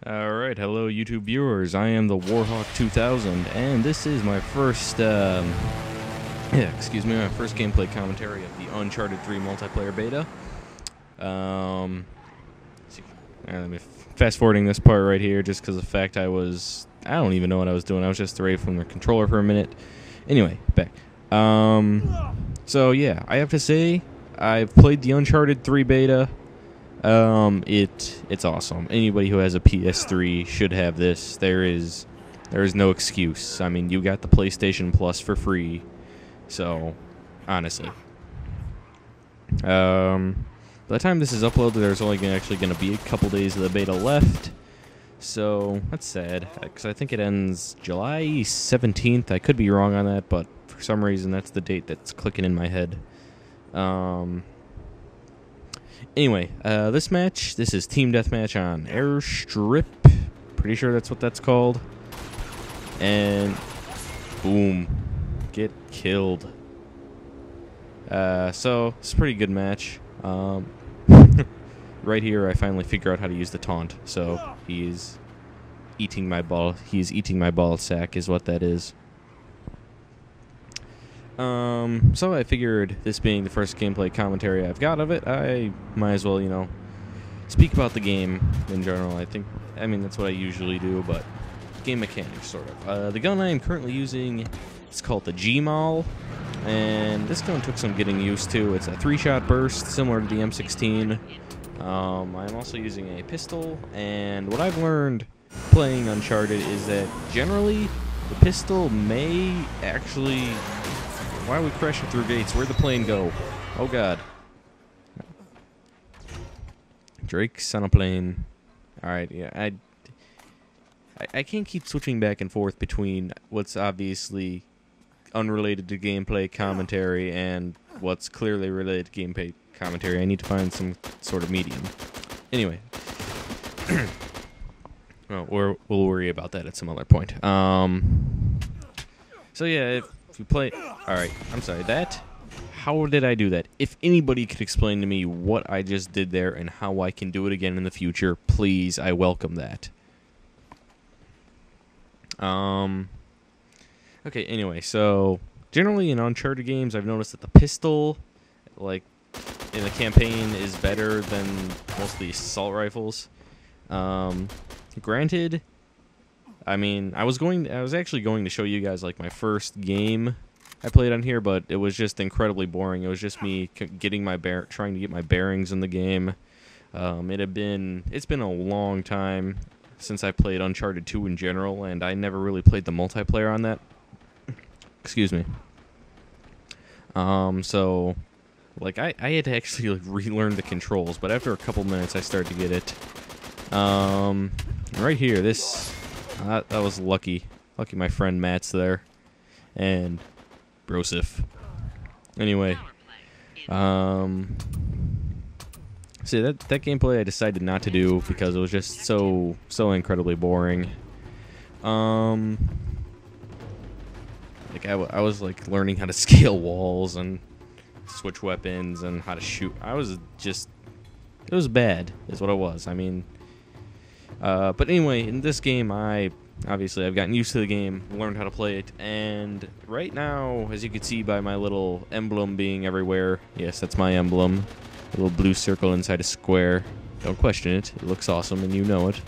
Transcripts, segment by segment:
Alright, hello YouTube viewers, I am the Warhawk 2000, and this is my first, my first gameplay commentary of the Uncharted 3 multiplayer beta. Let me fast forwarding this part right here, just because of the fact I don't even know what I was doing, I was just away from the controller for a minute. Anyway, back. So yeah, I have to say, I've played the Uncharted 3 beta. It's awesome. Anybody who has a PS3 should have this. There is no excuse. I mean, you got the PlayStation Plus for free. So, honestly. By the time this is uploaded, there's only actually going to be a couple days of the beta left. So, that's sad, because I think it ends July 17th. I could be wrong on that, but for some reason that's the date that's clicking in my head. Anyway, this is Team Deathmatch on Airstrip. Pretty sure that's what that's called. And boom, get killed. So it's a pretty good match. Right here, I finally figure out how to use the taunt. So he's eating my ball. He's eating my ball sack, is what that is. So I figured, this being the first gameplay commentary I've got of it, I might as well, speak about the game in general. I mean, that's what I usually do, but game mechanics, sort of. The gun I am currently using, it's called the G-Maul, and this gun took some getting used to. It's a 3-shot burst, similar to the M16. I'm also using a pistol, and what I've learned playing Uncharted is that generally, the pistol may actually... Why are we crashing through gates? Where'd the plane go? Oh god. Drake's on a plane. Alright, yeah, I can't keep switching back and forth between what's obviously unrelated to gameplay commentary and what's clearly related to gameplay commentary. I need to find some sort of medium. Anyway. We'll worry about that at some other point. So yeah, if you play... Alright, I'm sorry, how did I do that? If anybody could explain to me what I just did there and how I can do it again in the future, please, I welcome that. Okay, anyway, so generally in Uncharted games, I've noticed that the pistol, like, in the campaign is better than most of the assault rifles. Granted, I mean, I was actually going to show you guys, like, my first game I played on here, but it was just incredibly boring. It was just me getting trying to get my bearings in the game. It's been a long time since I played Uncharted 2 in general, and I never really played the multiplayer on that. Excuse me. So, like, I had to actually, like, relearn the controls, but after a couple minutes I started to get it. Right here, that was lucky. Lucky my friend Matt's there. And Brosif. Anyway. See, that gameplay I decided not to do because it was just so incredibly boring. Like, I was, like, learning how to scale walls and switch weapons and how to shoot. It was bad, is what it was. I mean... but anyway, in this game, obviously I've gotten used to the game, learned how to play it, and right now, as you can see by my little emblem being everywhere, yes, that's my emblem, a little blue circle inside a square, don't question it, it looks awesome and you know it.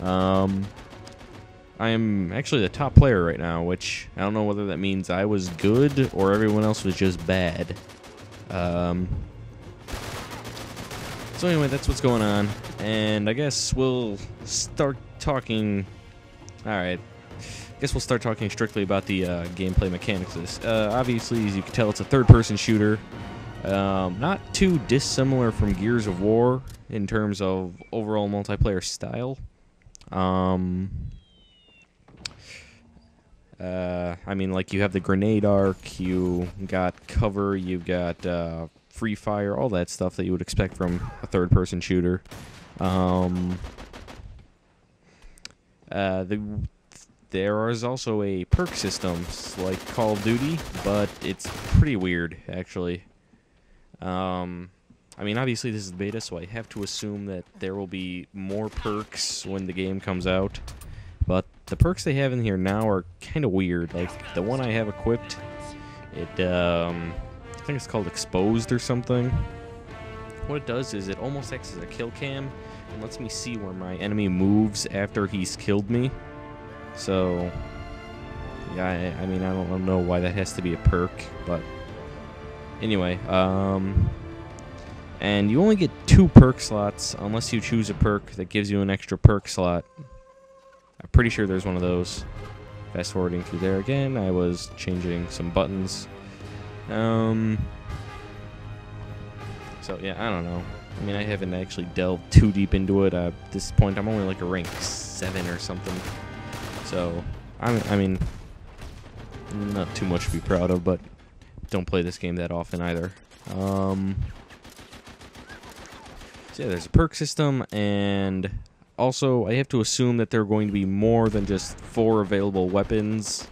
I am actually the top player right now, which I don't know whether that means I was good or everyone else was just bad. So anyway, that's what's going on, and I guess we'll start talking... Alright, I guess we'll start talking strictly about the gameplay mechanics of this. Obviously, as you can tell, it's a third-person shooter. Not too dissimilar from Gears of War in terms of overall multiplayer style. I mean, like, you have the grenade arc, you got cover, you've got... free fire, all that stuff that you would expect from a third-person shooter. There is also a perk system, like Call of Duty, but it's pretty weird, actually. I mean, obviously this is beta, so I have to assume that there will be more perks when the game comes out. But the perks they have in here now are kind of weird. Like, the one I have equipped, I think it's called Exposed or something. What it does is it almost acts as a kill cam and lets me see where my enemy moves after he's killed me. So, yeah, I mean, I don't know why that has to be a perk, but anyway, and you only get 2 perk slots unless you choose a perk that gives you an extra perk slot. I'm pretty sure there's one of those. Fast forwarding through there again, I was changing some buttons. So yeah, I don't know. I mean, I haven't actually delved too deep into it. At this point, I'm only like a rank 7 or something. So, I mean, not too much to be proud of, but don't play this game that often either. So yeah, there's a perk system, and also I have to assume that there are going to be more than just 4 available weapons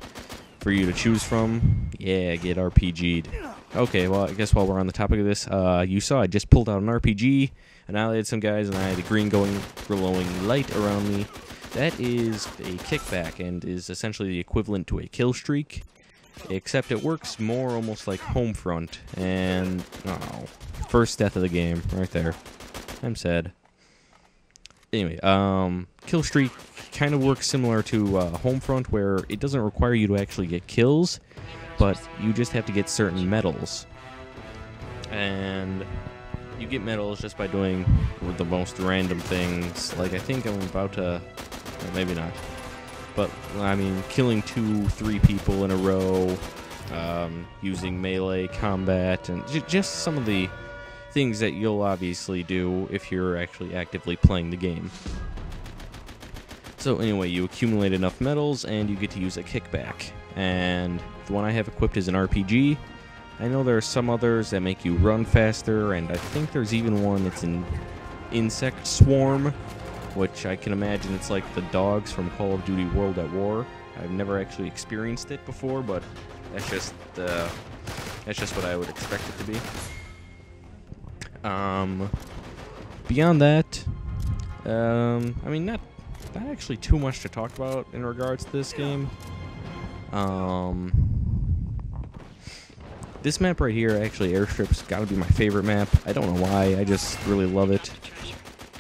for you to choose from. Yeah, get RPG'd. Okay, well, I guess while we're on the topic of this, you saw I just pulled out an RPG, annihilated some guys, and I had a green glowing light around me. That is a kickback and is essentially the equivalent to a kill streak, except it works more almost like Homefront, and, oh, first death of the game, right there. I'm sad. Anyway, kill streak kind of works similar to Homefront, where it doesn't require you to actually get kills, but you just have to get certain medals. And you get medals just by doing the most random things. Like, I think I'm about to, well, maybe not, but I mean, killing 2-3 people in a row, using melee combat, and just some of the things that you'll obviously do if you're actually actively playing the game. So anyway, you accumulate enough medals and you get to use a kickback. And the one I have equipped is an RPG. I know there are some others that make you run faster, and I think there's even one that's an insect swarm, which I can imagine it's like the dogs from Call of Duty World at War. I've never actually experienced it before, but that's just what I would expect it to be. Beyond that, I mean, not actually too much to talk about in regards to this game. This map right here, actually, Airstrip's got to be my favorite map. I don't know why, I just really love it.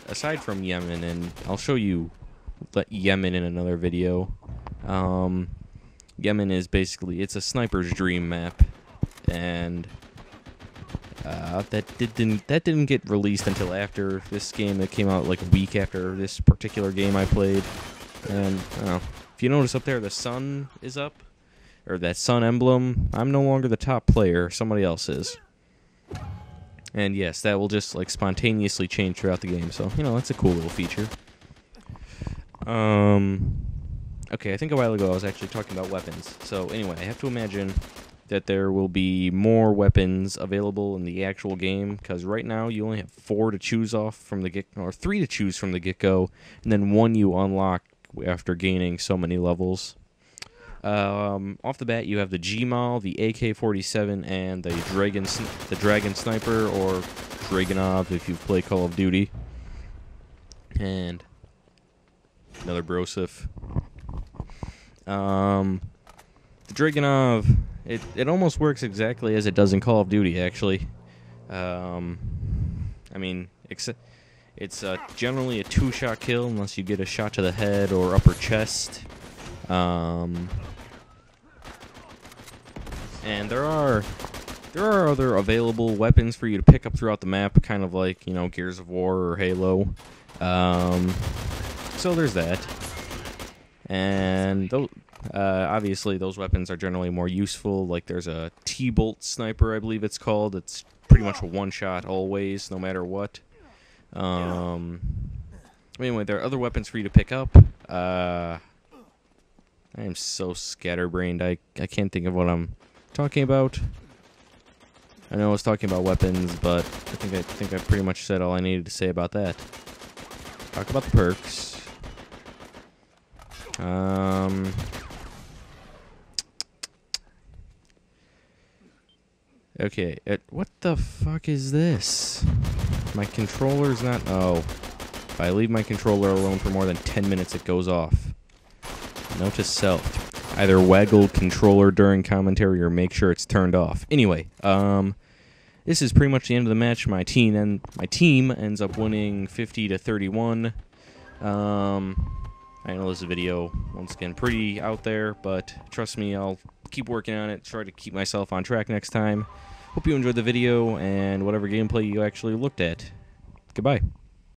Aside from Yemen, and I'll show you Yemen in another video. Yemen is basically, it's a sniper's dream map, and that didn't get released until after this game. It came out like a week after this particular game I played. And I don't know, if you notice up there, the sun is up, or that sun emblem. I'm no longer the top player; somebody else is. And yes, that will just like spontaneously change throughout the game. So you know, that's a cool little feature. Okay, I think a while ago I was actually talking about weapons. So anyway, I have to imagine that there will be more weapons available in the actual game, because right now you only have 4 to choose off from the get-go, or 3 to choose from the get-go, and then 1 you unlock after gaining so many levels. Off the bat, you have the Gmaul, the AK-47, and the Dragon Sniper, or Dragunov if you've played Call of Duty. And another Brosif. The Dragunov, it almost works exactly as it does in Call of Duty, actually. I mean, it's generally a 2-shot kill unless you get a shot to the head or upper chest. And there are other available weapons for you to pick up throughout the map, kind of like, you know, Gears of War or Halo. So there's that. And obviously those weapons are generally more useful. Like there's a T-Bolt sniper, I believe it's called. It's pretty much a one-shot always, no matter what. Anyway, there are other weapons for you to pick up. I am so scatterbrained. I can't think of what I'm talking about. I know I was talking about weapons, but I think I pretty much said all I needed to say about that. Talk about the perks. Okay, what the fuck is this? My controller's not... Oh. If I leave my controller alone for more than 10 minutes, it goes off. Note to self. Either waggle controller during commentary or make sure it's turned off. Anyway, this is pretty much the end of the match. My team ends up winning 50-31. I know this video, once again, pretty out there, but trust me, I'll keep working on it, try to keep myself on track next time. Hope you enjoyed the video and whatever gameplay you actually looked at. Goodbye.